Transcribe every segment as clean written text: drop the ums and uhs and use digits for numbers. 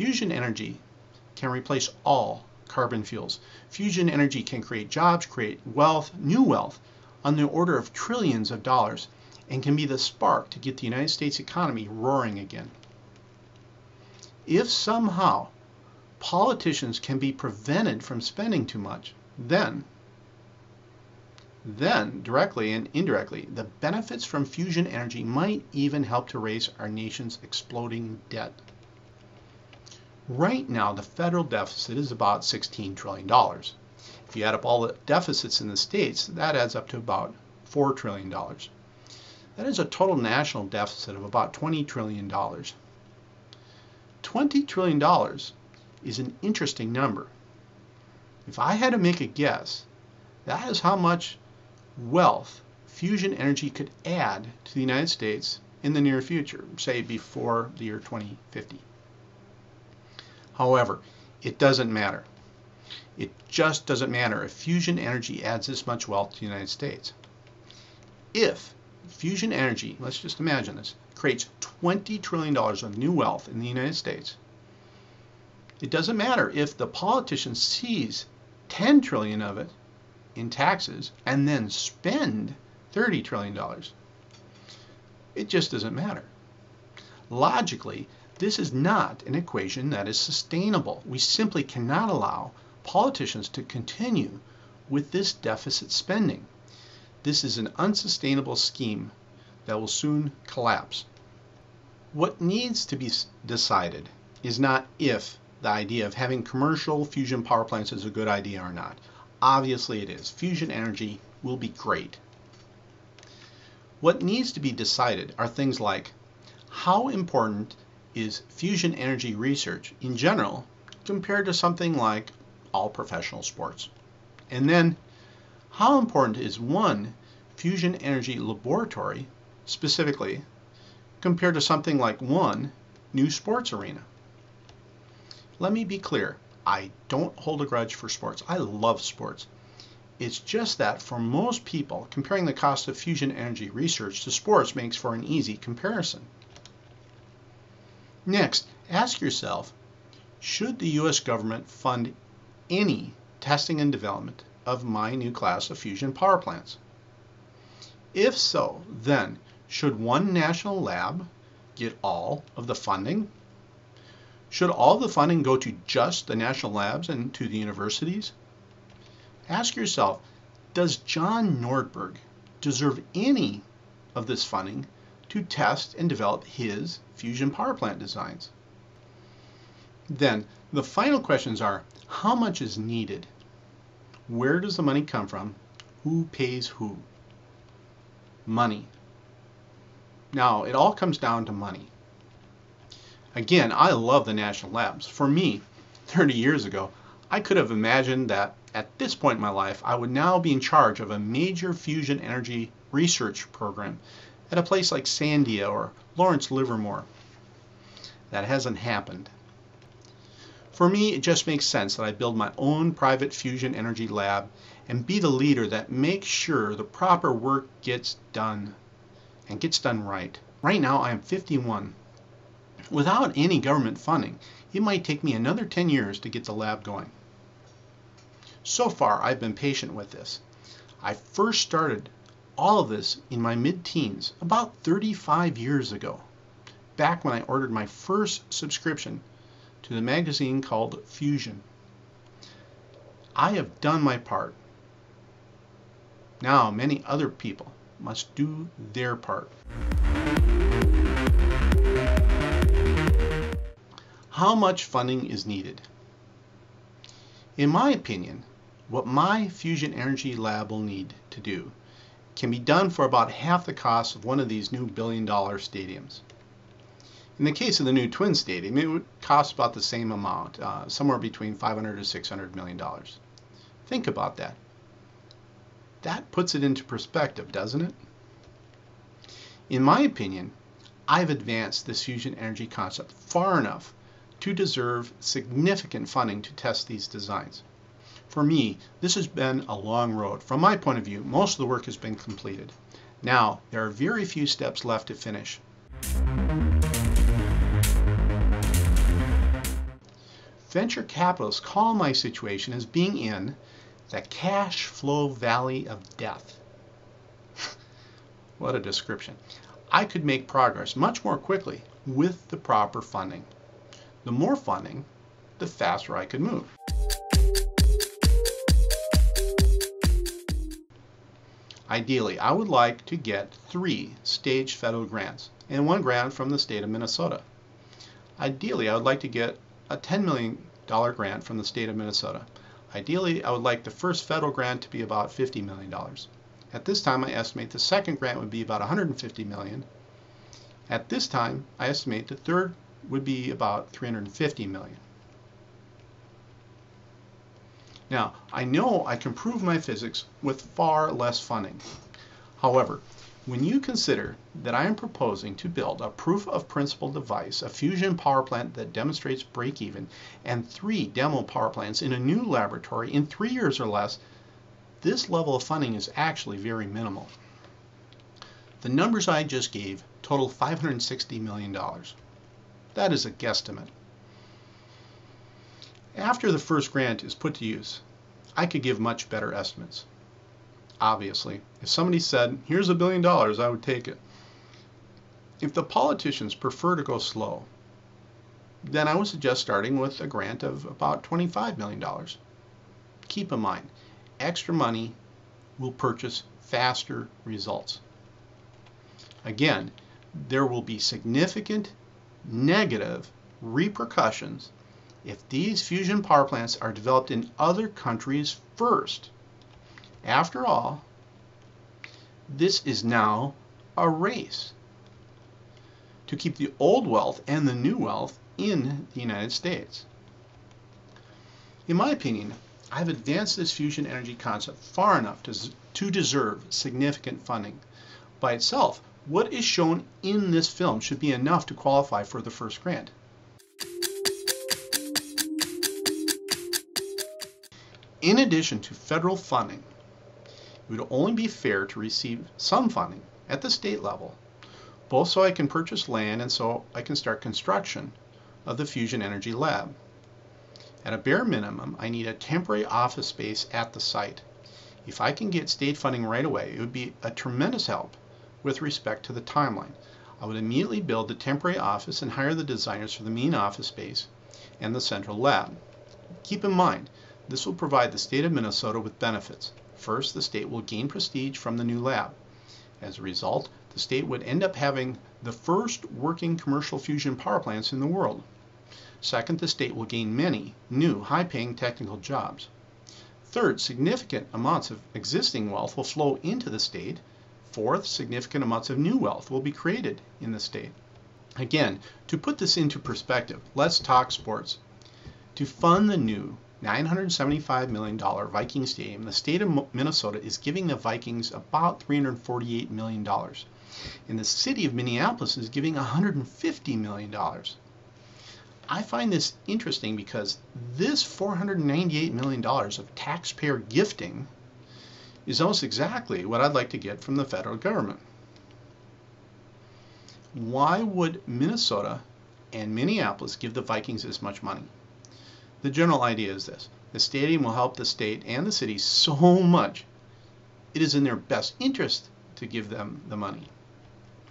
Fusion energy can replace all carbon fuels. Fusion energy can create jobs, create wealth, new wealth, on the order of trillions of dollars, and can be the spark to get the United States economy roaring again. If somehow politicians can be prevented from spending too much, then directly and indirectly, the benefits from fusion energy might even help to raise our nation's exploding debt. Right now, the federal deficit is about $16 trillion. If you add up all the deficits in the states, that adds up to about $4 trillion. That is a total national deficit of about $20 trillion. $20 trillion is an interesting number. If I had to make a guess, that is how much wealth fusion energy could add to the United States in the near future, say before the year 2050. However, it doesn't matter. It just doesn't matter if fusion energy adds this much wealth to the United States. If fusion energy, let's just imagine this, creates $20 trillion of new wealth in the United States, it doesn't matter if the politician sees $10 trillion of it in taxes and then spend $30 trillion. It just doesn't matter. Logically, this is not an equation that is sustainable. We simply cannot allow politicians to continue with this deficit spending. This is an unsustainable scheme that will soon collapse. What needs to be decided is not if the idea of having commercial fusion power plants is a good idea or not. Obviously it is. Fusion energy will be great. What needs to be decided are things like how important is fusion energy research in general compared to something like all professional sports? And then how important is one fusion energy laboratory specifically compared to something like one new sports arena? Let me be clear, I don't hold a grudge for sports. I love sports. It's just that for most people, comparing the cost of fusion energy research to sports makes for an easy comparison. Next, ask yourself, should the U.S. government fund any testing and development of my new class of fusion power plants? If so, then should one national lab get all of the funding? Should all the funding go to just the national labs and to the universities? Ask yourself, does John Nordberg deserve any of this funding to test and develop his fusion power plant designs? Then, the final questions are, how much is needed? Where does the money come from? Who pays who? Money. Now, it all comes down to money. Again, I love the national labs. For me, 30 years ago, I could have imagined that at this point in my life, I would now be in charge of a major fusion energy research program at a place like Sandia or Lawrence Livermore. That hasn't happened. For me, it just makes sense that I build my own private fusion energy lab and be the leader that makes sure the proper work gets done and gets done right. Right now, I am 51. Without any government funding, it might take me another 10 years to get the lab going. So far, I've been patient with this. I first started all of this in my mid-teens, about 35 years ago, back when I ordered my first subscription to the magazine called Fusion. I have done my part. Now, many other people must do their part. How much funding is needed? In my opinion, what my fusion energy lab will need to do can be done for about half the cost of one of these new billion-dollar stadiums. In the case of the new Twin Stadium, it would cost about the same amount, somewhere between $500 to $600 million. Think about that. That puts it into perspective, doesn't it? In my opinion, I've advanced this fusion energy concept far enough to deserve significant funding to test these designs. For me, this has been a long road. From my point of view, most of the work has been completed. Now, there are very few steps left to finish. Venture capitalists call my situation as being in the cash flow valley of death. What a description. I could make progress much more quickly with the proper funding. The more funding, the faster I could move. Ideally, I would like to get 3 staged federal grants and 1 grant from the state of Minnesota. Ideally, I would like to get a $10 million grant from the state of Minnesota. Ideally, I would like the first federal grant to be about $50 million. At this time, I estimate the second grant would be about $150 million. At this time, I estimate the third would be about $350 million. Now, I know I can prove my physics with far less funding. However, when you consider that I am proposing to build a proof of principle device, a fusion power plant that demonstrates break-even, and 3 demo power plants in a new laboratory in 3 years or less, this level of funding is actually very minimal. The numbers I just gave total $560 million. That is a guesstimate. After the first grant is put to use, I could give much better estimates. Obviously, if somebody said, here's $1 billion, I would take it. If the politicians prefer to go slow, then I would suggest starting with a grant of about $25 million. Keep in mind, extra money will purchase faster results. Again, there will be significant negative repercussions if these fusion power plants are developed in other countries first. After all, this is now a race to keep the old wealth and the new wealth in the United States. In my opinion, I've advanced this fusion energy concept far enough to deserve significant funding. By itself, what is shown in this film should be enough to qualify for the first grant. In addition to federal funding, it would only be fair to receive some funding at the state level, both so I can purchase land and so I can start construction of the fusion energy lab. At a bare minimum, I need a temporary office space at the site. If I can get state funding right away, it would be a tremendous help with respect to the timeline. I would immediately build the temporary office and hire the designers for the main office space and the central lab. Keep in mind, this will provide the state of Minnesota with benefits. First, the state will gain prestige from the new lab. As a result, the state would end up having the first working commercial fusion power plants in the world. Second, the state will gain many new high-paying technical jobs. Third, significant amounts of existing wealth will flow into the state. Fourth, significant amounts of new wealth will be created in the state. Again, to put this into perspective, let's talk sports. To fund the new $975 million Viking Stadium, the state of Minnesota is giving the Vikings about $348 million. And the city of Minneapolis is giving $150 million. I find this interesting because this $498 million of taxpayer gifting is almost exactly what I'd like to get from the federal government. Why would Minnesota and Minneapolis give the Vikings this much money? The general idea is this: the stadium will help the state and the city so much, it is in their best interest to give them the money.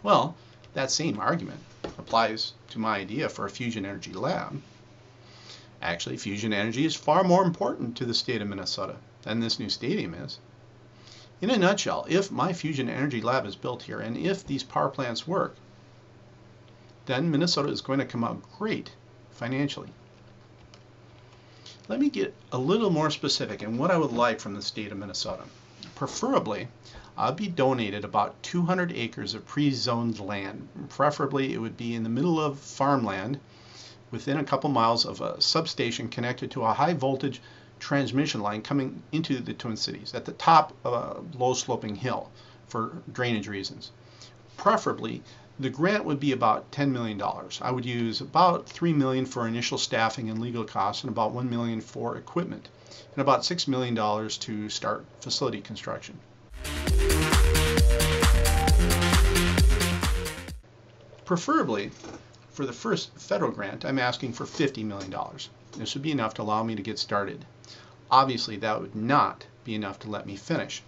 Well, that same argument applies to my idea for a fusion energy lab. Actually, fusion energy is far more important to the state of Minnesota than this new stadium is. In a nutshell, if my fusion energy lab is built here and if these power plants work, then Minnesota is going to come out great financially. Let me get a little more specific in what I would like from the state of Minnesota. Preferably, I'll be donated about 200 acres of pre-zoned land. Preferably, it would be in the middle of farmland within a couple miles of a substation connected to a high voltage transmission line coming into the Twin Cities at the top of a low sloping hill for drainage reasons. Preferably, the grant would be about $10 million. I would use about $3 million for initial staffing and legal costs and about $1 million for equipment and about $6 million to start facility construction. Preferably, for the first federal grant, I'm asking for $50 million. This would be enough to allow me to get started. Obviously, that would not be enough to let me finish.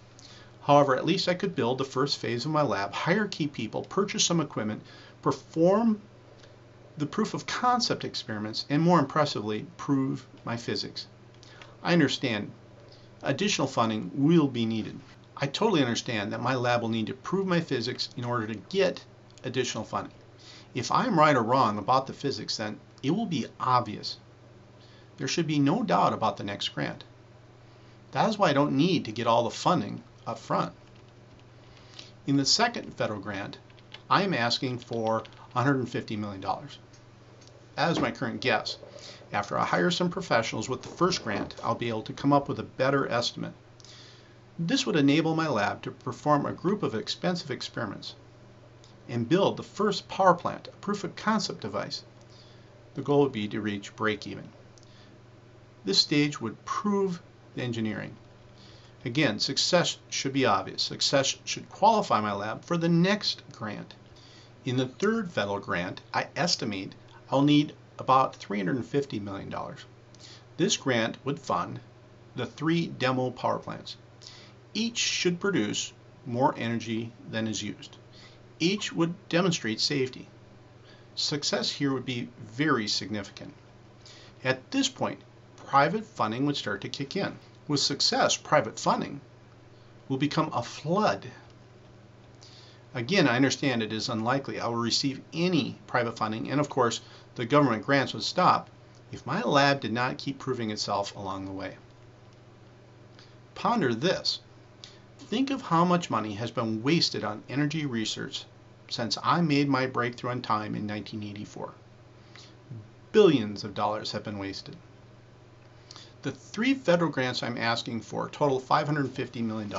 However, at least I could build the first phase of my lab, hire key people, purchase some equipment, perform the proof of concept experiments, and more impressively, prove my physics. I understand additional funding will be needed. I totally understand that my lab will need to prove my physics in order to get additional funding. If I'm right or wrong about the physics, then it will be obvious. There should be no doubt about the next grant. That is why I don't need to get all the funding up front. In the second federal grant, I am asking for $150 million. That is my current guess. After I hire some professionals with the first grant, I'll be able to come up with a better estimate. This would enable my lab to perform a group of expensive experiments and build the first power plant, a proof of concept device. The goal would be to reach break-even. This stage would prove the engineering. Again, success should be obvious. Success should qualify my lab for the next grant. In the third federal grant, I estimate I'll need about $350 million. This grant would fund the 3 demo power plants. Each should produce more energy than is used. Each would demonstrate safety. Success here would be very significant. At this point, private funding would start to kick in. With success, private funding will become a flood. Again, I understand it is unlikely I will receive any private funding, and of course, the government grants would stop if my lab did not keep proving itself along the way. Ponder this. Think of how much money has been wasted on energy research since I made my breakthrough on time in 1984. Billions of dollars have been wasted. The 3 federal grants I'm asking for total $550 million.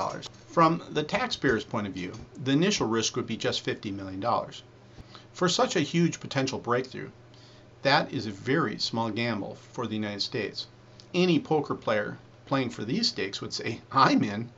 From the taxpayer's point of view, the initial risk would be just $50 million. For such a huge potential breakthrough, that is a very small gamble for the United States. Any poker player playing for these stakes would say, I'm in.